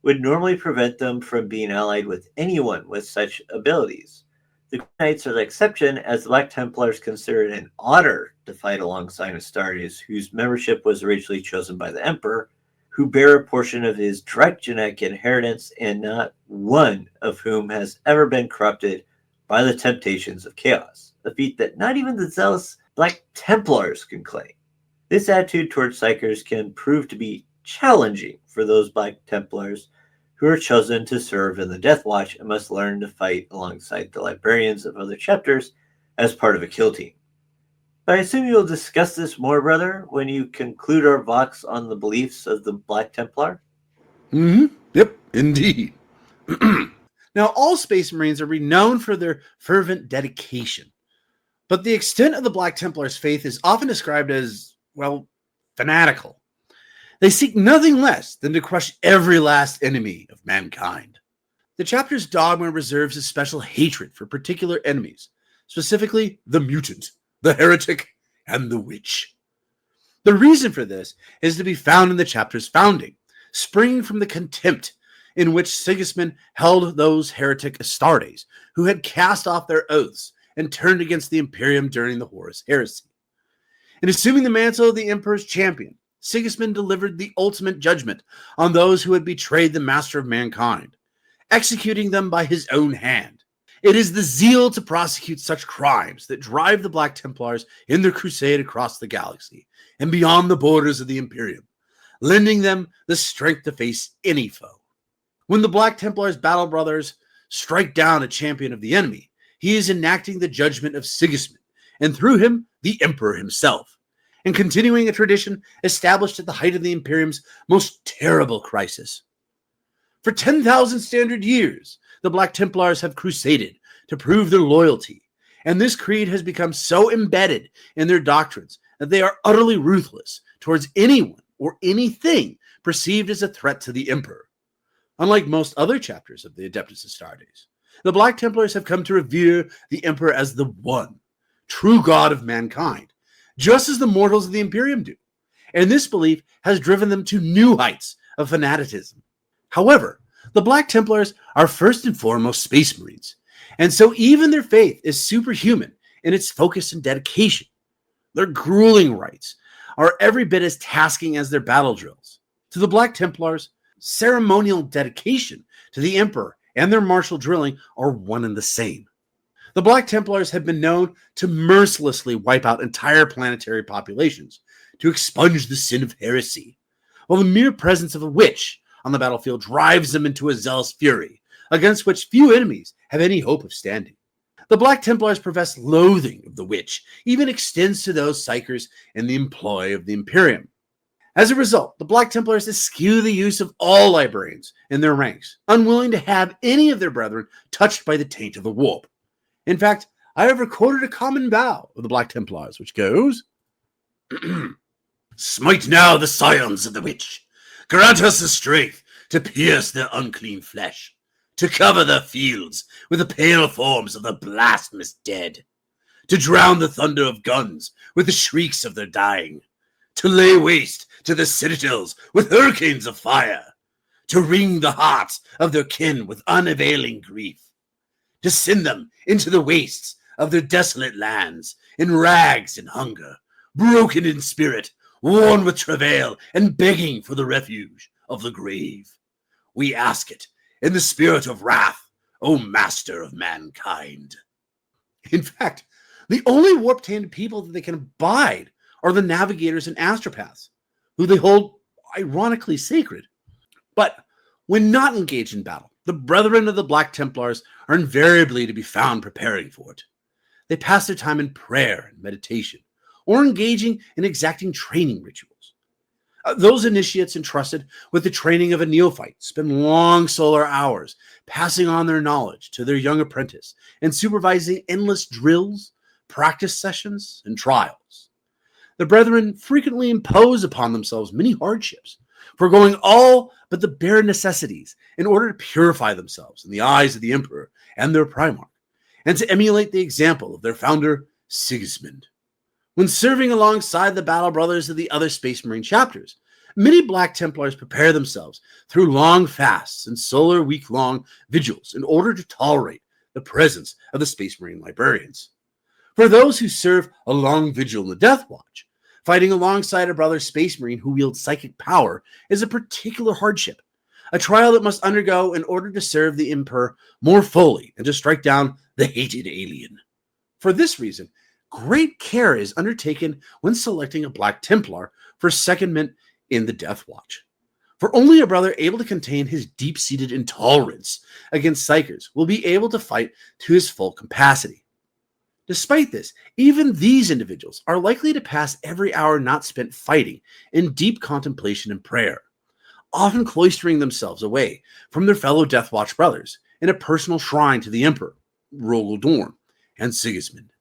would normally prevent them from being allied with anyone with such abilities. The Knights are the exception, as the Black Templars consider it an honor to fight alongside Astartes, whose membership was originally chosen by the Emperor, who bear a portion of his direct genetic inheritance and not one of whom has ever been corrupted by the temptations of chaos, a feat that not even the zealous Black Templars can claim. This attitude towards Psychers can prove to be challenging for those Black Templars who are chosen to serve in the Death Watch and must learn to fight alongside the librarians of other chapters as part of a kill team. But I assume you'll discuss this more, brother, when you conclude our vox on the beliefs of the Black Templar? Yep, indeed. Now, all Space Marines are renowned for their fervent dedication, but the extent of the Black Templars' faith is often described as, well, fanatical. They seek nothing less than to crush every last enemy of mankind. The chapter's dogma reserves a special hatred for particular enemies, specifically the mutant, the heretic, and the witch. The reason for this is to be found in the chapter's founding, springing from the contempt in which Sigismund held those heretic Astartes who had cast off their oaths and turned against the Imperium during the Horus Heresy. In assuming the mantle of the Emperor's champion, Sigismund delivered the ultimate judgment on those who had betrayed the master of mankind, executing them by his own hand. It is the zeal to prosecute such crimes that drive the Black Templars in their crusade across the galaxy and beyond the borders of the Imperium, lending them the strength to face any foe. When the Black Templars' battle brothers strike down a champion of the enemy, he is enacting the judgment of Sigismund, and through him, the Emperor himself, and continuing a tradition established at the height of the Imperium's most terrible crisis. For 10,000 standard years, the Black Templars have crusaded to prove their loyalty, and this creed has become so embedded in their doctrines that they are utterly ruthless towards anyone or anything perceived as a threat to the Emperor. Unlike most other chapters of the Adeptus Astartes, the Black Templars have come to revere the Emperor as the one, true God of mankind, just as the mortals of the Imperium do, and this belief has driven them to new heights of fanaticism. However, the Black Templars are first and foremost Space Marines, and so even their faith is superhuman in its focus and dedication. Their grueling rites are every bit as tasking as their battle drills. To the Black Templars, ceremonial dedication to the Emperor and their martial drilling are one and the same. The Black Templars have been known to mercilessly wipe out entire planetary populations to expunge the sin of heresy, while the mere presence of a witch on the battlefield drives them into a zealous fury against which few enemies have any hope of standing. The Black Templars' professed loathing of the witch even extends to those psychers in the employ of the Imperium. As a result, the Black Templars eschew the use of all librarians in their ranks, unwilling to have any of their brethren touched by the taint of the warp. In fact, I have recorded a common vow of the Black Templars, which goes, Smite now the scions of the witch. Grant us the strength to pierce their unclean flesh, to cover their fields with the pale forms of the blasphemous dead, to drown the thunder of guns with the shrieks of their dying, to lay waste to the citadels with hurricanes of fire, to wring the hearts of their kin with unavailing grief, to send them into the wastes of their desolate lands in rags and hunger, broken in spirit, worn with travail, and begging for the refuge of the grave. We ask it in the spirit of wrath, O master of mankind. In fact, the only warp-tainted people that they can abide are the navigators and astropaths, who they hold ironically sacred. But when not engaged in battle, the brethren of the Black Templars are invariably to be found preparing for it. They pass their time in prayer and meditation, or engaging in exacting training rituals. Those initiates entrusted with the training of a neophyte spend long solar hours passing on their knowledge to their young apprentice and supervising endless drills, practice sessions, and trials. The brethren frequently impose upon themselves many hardships, foregoing all but the bare necessities in order to purify themselves in the eyes of the Emperor and their Primarch, and to emulate the example of their founder, Sigismund. When serving alongside the battle brothers of the other Space Marine chapters, many Black Templars prepare themselves through long fasts and solar week-long vigils in order to tolerate the presence of the Space Marine librarians. For those who serve a long vigil in the Death Watch, fighting alongside a brother Space Marine who wields psychic power is a particular hardship, a trial that must undergo in order to serve the Emperor more fully and to strike down the hated alien. For this reason, great care is undertaken when selecting a Black Templar for secondment in the Death Watch. For only a brother able to contain his deep-seated intolerance against psychers will be able to fight to his full capacity. Despite this, even these individuals are likely to pass every hour not spent fighting in deep contemplation and prayer, often cloistering themselves away from their fellow Deathwatch brothers in a personal shrine to the Emperor, Rogal Dorn, and Sigismund.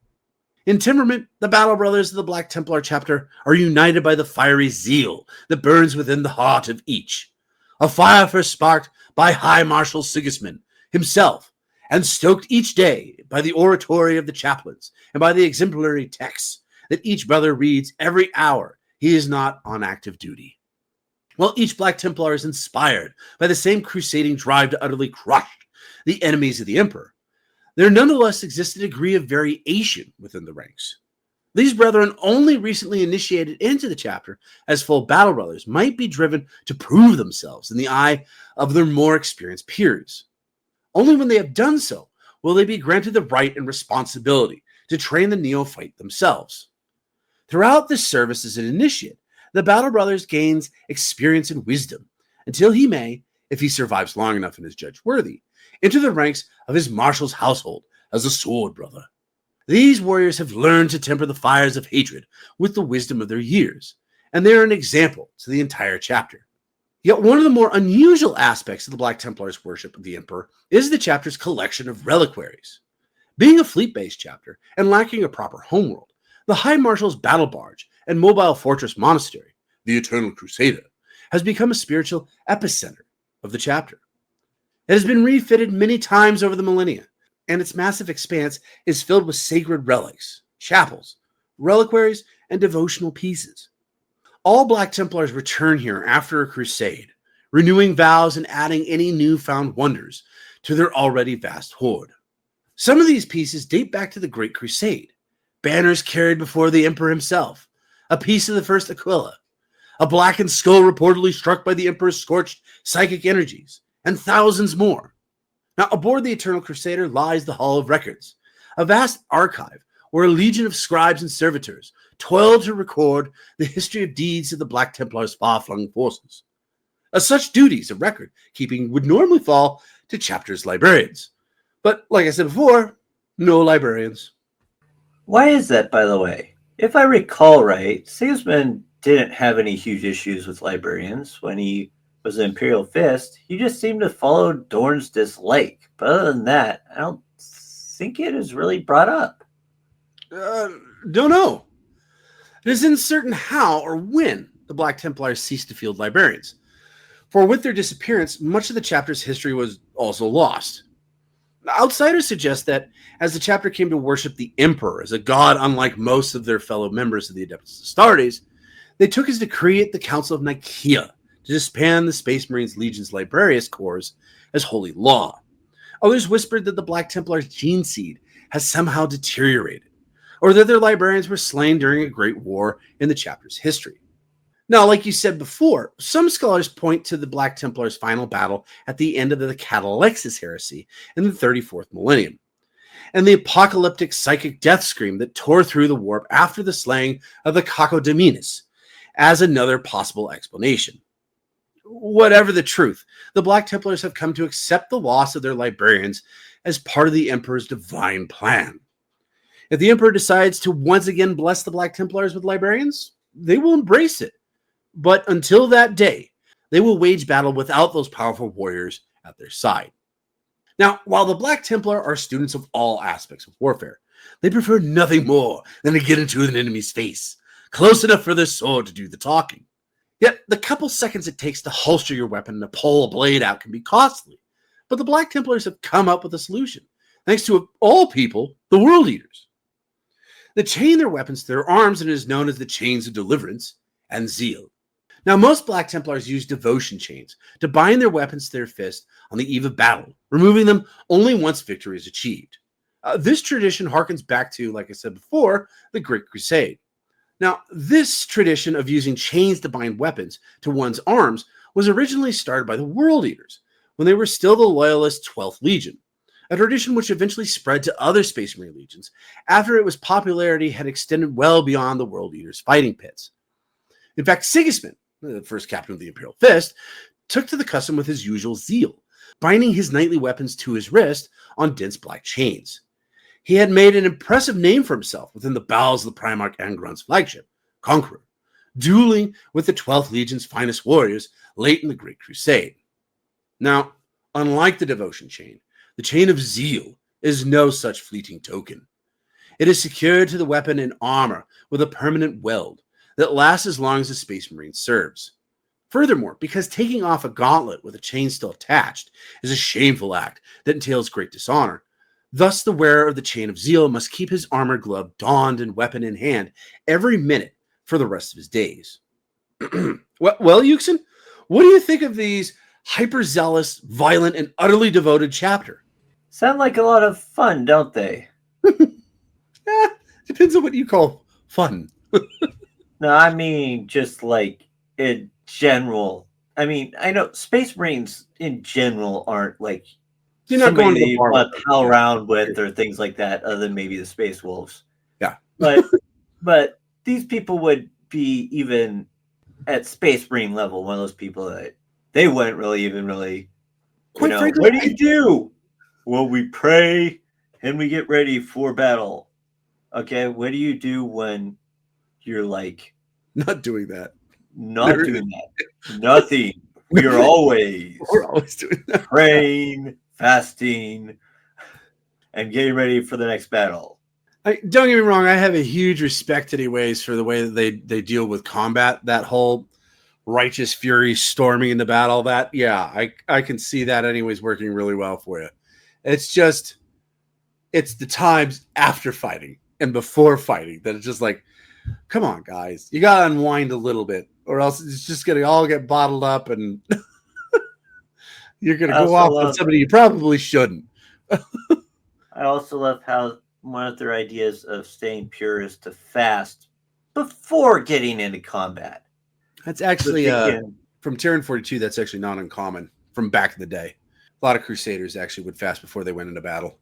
In Timberment, the Battle Brothers of the Black Templar chapter are united by the fiery zeal that burns within the heart of each. A fire first sparked by High Marshal Sigismund himself, and stoked each day by the oratory of the chaplains and by the exemplary texts that each brother reads every hour he is not on active duty. While each Black Templar is inspired by the same crusading drive to utterly crush the enemies of the Emperor, there nonetheless exists a degree of variation within the ranks. These brethren, only recently initiated into the chapter as full battle brothers, might be driven to prove themselves in the eye of their more experienced peers. Only when they have done so will they be granted the right and responsibility to train the neophyte themselves. Throughout this service as an initiate, the Battle Brothers gains experience and wisdom until he may, if he survives long enough and is judged worthy, enter the ranks of his marshal's household as a sword brother. These warriors have learned to temper the fires of hatred with the wisdom of their years, and they are an example to the entire chapter. Yet one of the more unusual aspects of the Black Templars' worship of the Emperor is the chapter's collection of reliquaries. Being a fleet-based chapter and lacking a proper homeworld, the High Marshal's battle barge and mobile fortress monastery, the Eternal Crusader, has become a spiritual epicenter of the chapter. It has been refitted many times over the millennia, and its massive expanse is filled with sacred relics, chapels, reliquaries, and devotional pieces. All Black Templars return here after a crusade, renewing vows and adding any newfound wonders to their already vast hoard. Some of these pieces date back to the Great Crusade, banners carried before the Emperor himself, a piece of the First Aquila, a blackened skull reportedly struck by the Emperor's scorched psychic energies, and thousands more. Now, aboard the Eternal Crusader lies the Hall of Records, a vast archive where a legion of scribes and servitors toiled to record the history of deeds of the Black Templars' far-flung forces. As such duties of record keeping would normally fall to chapter's librarians. But, like I said before, no librarians. Why is that, by the way? If I recall right, Sigismund didn't have any huge issues with librarians when he was an Imperial Fist. He just seemed to follow Dorn's dislike. But other than that, I don't think it is really brought up. Don't know. It is uncertain how or when the Black Templars ceased to field librarians, for with their disappearance, much of the chapter's history was also lost. Outsiders suggest that as the chapter came to worship the Emperor as a god unlike most of their fellow members of the Adeptus Astartes, they took his decree at the Council of Nicaea to disband the Space Marines Legion's Librarius Corps as holy law. Others whispered that the Black Templars' gene seed has somehow deteriorated, or that their librarians were slain during a great war in the chapter's history. Now, like you said before, some scholars point to the Black Templars' final battle at the end of the Catalexis heresy in the 34th millennium, and the apocalyptic psychic death scream that tore through the warp after the slaying of the Cacodemines as another possible explanation. Whatever the truth, the Black Templars have come to accept the loss of their librarians as part of the Emperor's divine plan. If the Emperor decides to once again bless the Black Templars with librarians, they will embrace it. But until that day, they will wage battle without those powerful warriors at their side. Now, while the Black Templar are students of all aspects of warfare, they prefer nothing more than to get into an enemy's face, close enough for their sword to do the talking. Yet, the couple seconds it takes to holster your weapon and to pull a blade out can be costly. But the Black Templars have come up with a solution, thanks to, of all people, the World Eaters. They chain their weapons to their arms and it is known as the Chains of Deliverance and Zeal. Now, most Black Templars use devotion chains to bind their weapons to their fist on the eve of battle, removing them only once victory is achieved. This tradition harkens back to, like I said before, the Great Crusade. Now, this tradition of using chains to bind weapons to one's arms was originally started by the World Eaters when they were still the loyalist 12th Legion, a tradition which eventually spread to other Space Marine legions after its popularity had extended well beyond the World Eaters' fighting pits. In fact, Sigismund, the first captain of the Imperial Fist, took to the custom with his usual zeal, binding his knightly weapons to his wrist on dense black chains. He had made an impressive name for himself within the bowels of the Primarch Angron's flagship, Conqueror, dueling with the 12th Legion's finest warriors late in the Great Crusade. Now, unlike the devotion chain, the chain of zeal is no such fleeting token. It is secured to the weapon and armor with a permanent weld that lasts as long as the Space Marine serves. Furthermore, because taking off a gauntlet with a chain still attached is a shameful act that entails great dishonor, thus the wearer of the Chain of Zeal must keep his armor glove donned and weapon in hand every minute for the rest of his days. Well, Yuxin, what do you think of these hyper-zealous, violent, and utterly devoted chapter? Sound like a lot of fun, don't they? Depends on what you call fun. No, I mean just like in general. I mean, I know Space Marines in general aren't like You're not going to somebody the you bar want with to them. pal Yeah. around with or things like that, other than maybe the Space Wolves. Yeah. But these people would be even at Space Marine level, one of those people that they wouldn't really Quite frankly, what do you do? Well, we pray and we get ready for battle. Okay, what do you do when you're like not doing that. not doing that? Nothing. We're We're always doing that. praying, fasting, and getting ready for the next battle. Don't get me wrong. I have a huge respect, anyways, for the way that they deal with combat. That whole righteous fury storming into battle. That I can see that, anyways, working really well for you. It's the times after fighting and before fighting that it's just like, come on, guys, you gotta unwind a little bit, or else it's just gonna all get bottled up, and you're gonna go off on somebody you probably shouldn't. I also love how one of their ideas of staying pure is to fast before getting into combat. That's actually from Terran 42. That's actually not uncommon from back in the day. A lot of crusaders actually would fast before they went into battle.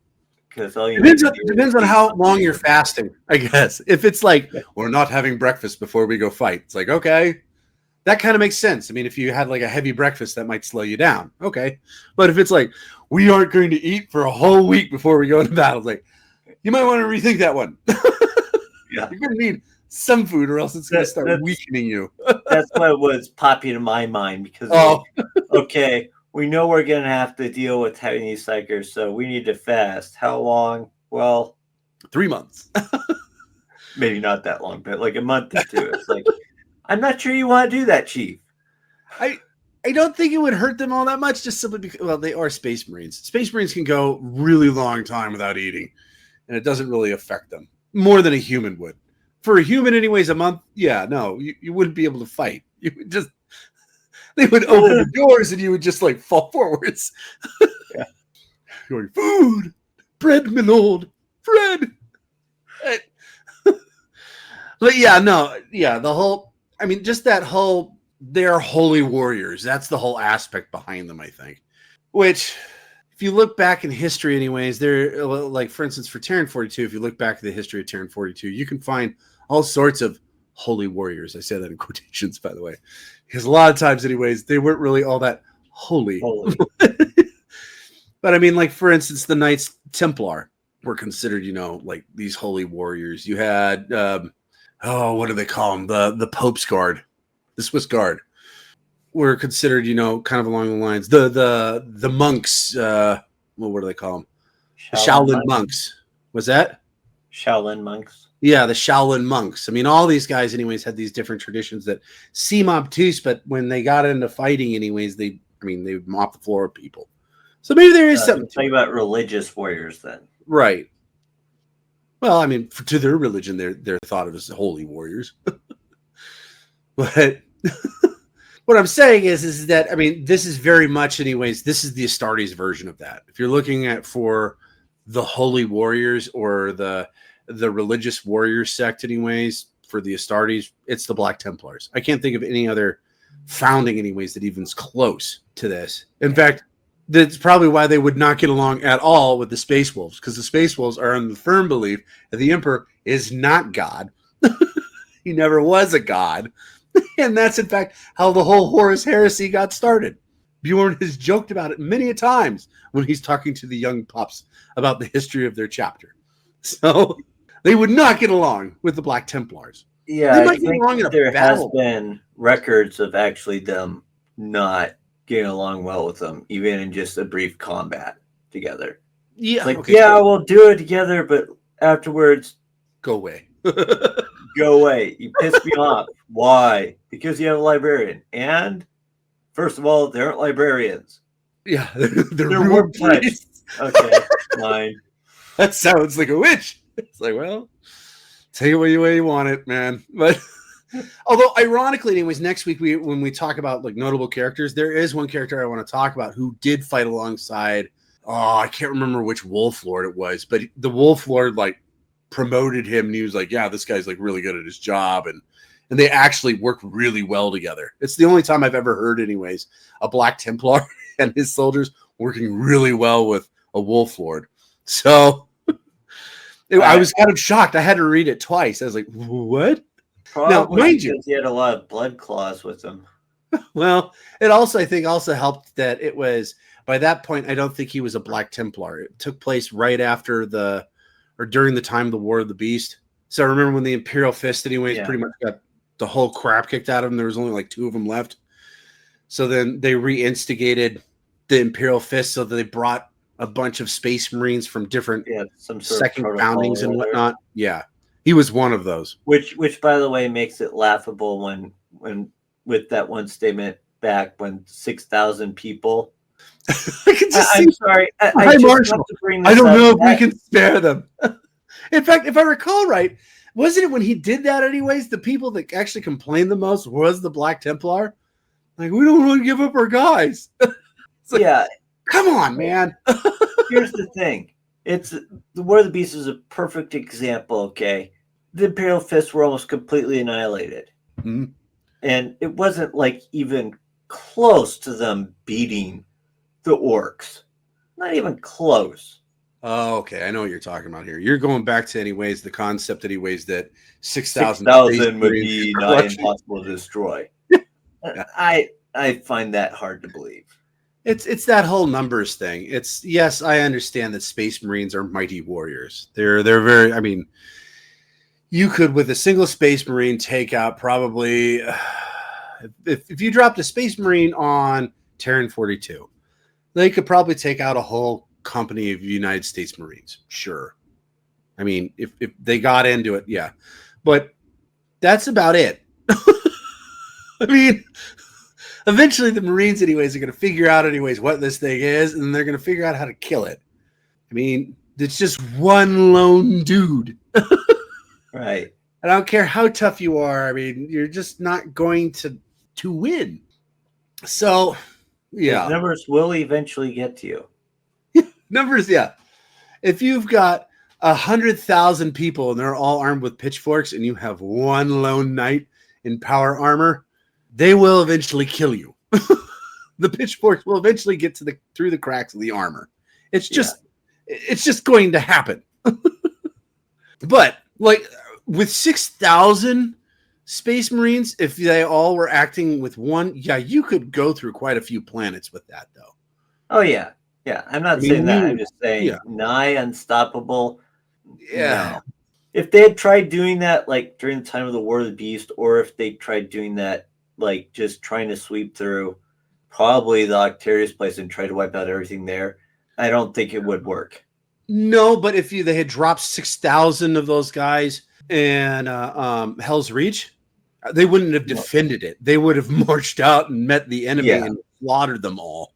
Because all you Depends on how long you're fasting, I guess. If it's like, we're not having breakfast before we go fight, it's like, okay, that kind of makes sense. I mean, if you had like a heavy breakfast, that might slow you down. Okay. But if it's like, we aren't going to eat for a whole week before we go into battle, it's like, you might want to rethink that one. Yeah. You're going to need some food, or else it's going to start weakening you. That's what was popping in my mind because, okay, we know we're going to have to deal with having these psychers, so we need to fast. How long? Well, 3 months. Maybe not that long, but like a month or two. It's like, I'm not sure you want to do that, Chief. I don't think it would hurt them all that much, just simply because, well, they are Space Marines. Space Marines can go really long time without eating, and it doesn't really affect them more than a human would. For a human, anyways, a month, no, you wouldn't be able to fight. You would just, they would open the doors and you would just like fall forwards. Yeah. Going, food, bread, my lord, bread. But the whole, I mean, just that whole, they're holy warriors. That's the whole aspect behind them, I think. Which, if you look back in history, anyways, they're like, for instance, for Terran 42, if you look back at the history of Terran 42, you can find all sorts of holy warriors. I say that in quotations, by the way, because a lot of times, anyways, they weren't really all that holy. But I mean, like, for instance, the Knights Templar were considered, like these holy warriors. You had, what do they call them? The Pope's Guard, the Swiss Guard, were considered, kind of along the lines. The monks, what do they call them? Shaolin monks. Was that? Shaolin monks. Yeah, the Shaolin monks. I mean, all these guys, anyways, had these different traditions that seem obtuse, but when they got into fighting, anyways, they mop the floor of people. So maybe there is something. Talking about religious warriors, then. Right. Well, I mean, to their religion, they're thought of as holy warriors. But what I'm saying is that, I mean, this is very much, anyways, this is the Astartes version of that. If you're looking at for the holy warriors or the religious warrior sect, anyways, for the Astartes, it's the Black Templars. I can't think of any other founding, anyways, that even's close to this. In fact, that's probably why they would not get along at all with the Space Wolves, because the Space Wolves are in the firm belief that the Emperor is not God. He never was a god. And that's, in fact, how the whole Horus heresy got started. Bjorn has joked about it many a times when he's talking to the young pups about the history of their chapter. So they would not get along with the Black Templars. Yeah, They I might be think wrong in a there has battle. been records of actually them not getting along well with them, even in just a brief combat together. It's Yeah. like, Okay. yeah, So we'll do it together, but afterwards, go away. go away. You piss me off. Why? Because you have a librarian. And first of all, they aren't librarians. Yeah, they're They're rude warp touch. priests. Okay, fine. That sounds like a witch. It's like, well, take it way you want it, man. But although, ironically, anyways, next week when we talk about like notable characters, there is one character I want to talk about who did fight alongside. Oh, I can't remember which Wolf Lord it was, but the Wolf Lord like promoted him, and he was like, "Yeah, this guy's like really good at his job," and they actually work really well together. It's the only time I've ever heard, anyways, a Black Templar and his soldiers working really well with a Wolf Lord. So I was kind of shocked. I had to read it twice. I was like, "What?" Probably mind because you- he had a lot of blood claws with him. Well, it also, I think, also helped that it was by that point. I don't think he was a Black Templar. It took place right after during the time of the War of the Beast. So I remember when the Imperial Fist, anyways, pretty much got the whole crap kicked out of them. There was only like 2 of them left. So then they reinstigated the Imperial Fist, so that they brought a bunch of Space Marines from different some sort second of foundings and protocol. whatnot. Yeah, he was one of those. Which, by the way, makes it laughable when with that one statement back when 6,000 people. I can just I'm see. sorry. I Hi, just Marshall. have to bring this I don't up. know if we can spare them. In fact, if I recall right, wasn't it when he did that anyways, the people that actually complained the most was the Black Templar? Like, we don't want to give up our guys. Like, yeah. Come on, man. Here's the thing. It's the War of the Beast is a perfect example, okay? The Imperial Fists were almost completely annihilated. Mhm. And it wasn't like even close to them beating the orcs. Not even close. Oh, okay. I know what you're talking about here. You're going back to, anyways, the concept, anyways, that 6,000 6,000 would be nigh impossible to destroy. Yeah. I find that hard to believe. It's that whole numbers thing. It's, yes, I understand that Space Marines are mighty warriors. They're very, I mean, you could with a single Space Marine take out probably if you dropped a Space Marine on Terran 42, they could probably take out a whole company of United States Marines. Sure. I mean, if they got into it, yeah. But that's about it. I mean, eventually the Marines, anyways, are going to figure out, anyways, what this thing is, and they're going to figure out how to kill it. I mean, it's just one lone dude. Right. I don't care how tough you are. I mean, you're just not going to win. So, yeah. Those numbers will eventually get to you. Numbers, yeah. If you've got 100,000 people and they're all armed with pitchforks and you have one lone knight in power armor, they will eventually kill you. The pitchforks will eventually get through the cracks of the armor. It's just going to happen. But like with 6,000 Space Marines, if they all were acting with one, yeah, you could go through quite a few planets with that, though. Oh yeah, yeah. I'm not saying that. I'm just saying nigh unstoppable. Yeah. No. If they had tried doing that like during the time of the War of the Beast, or if they tried doing that like just trying to sweep through probably the Octarius place and try to wipe out everything there, I don't think it would work. No, but if they had dropped 6,000 of those guys in Hell's Reach, they wouldn't have defended it. They would have marched out and met the enemy and slaughtered them all.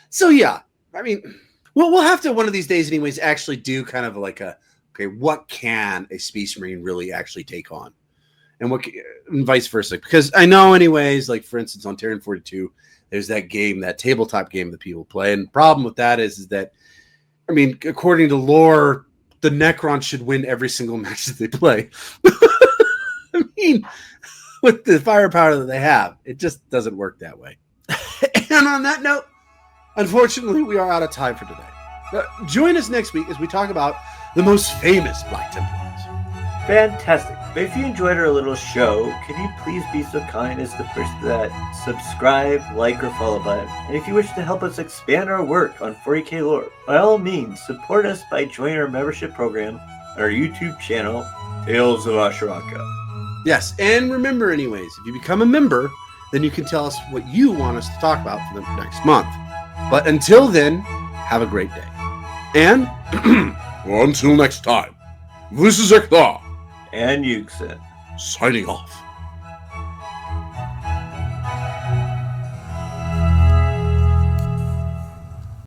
So yeah, I mean, we'll have to one of these days, anyways, actually do kind of like what can a Space Marine really actually take on, and and vice versa. Because I know, anyways, like for instance, on Terran 42, there's that game, that tabletop game that people play, and the problem with that is that, I mean, according to lore, the Necrons should win every single match that they play. I mean, with the firepower that they have, it just doesn't work that way. And on that note, unfortunately, we are out of time for today. Join us next week as we talk about the most famous Black Templars. Fantastic. But if you enjoyed our little show, could you please be so kind as to push that subscribe, like, or follow button? And if you wish to help us expand our work on 40k lore, by all means, support us by joining our membership program on our YouTube channel to Tales of Ashraka. Yes, and remember, anyways, if you become a member, then you can tell us what you want us to talk about for the next month. But until then, have a great day. And Until next time, this is Ekthar, And Yuxin. signing off.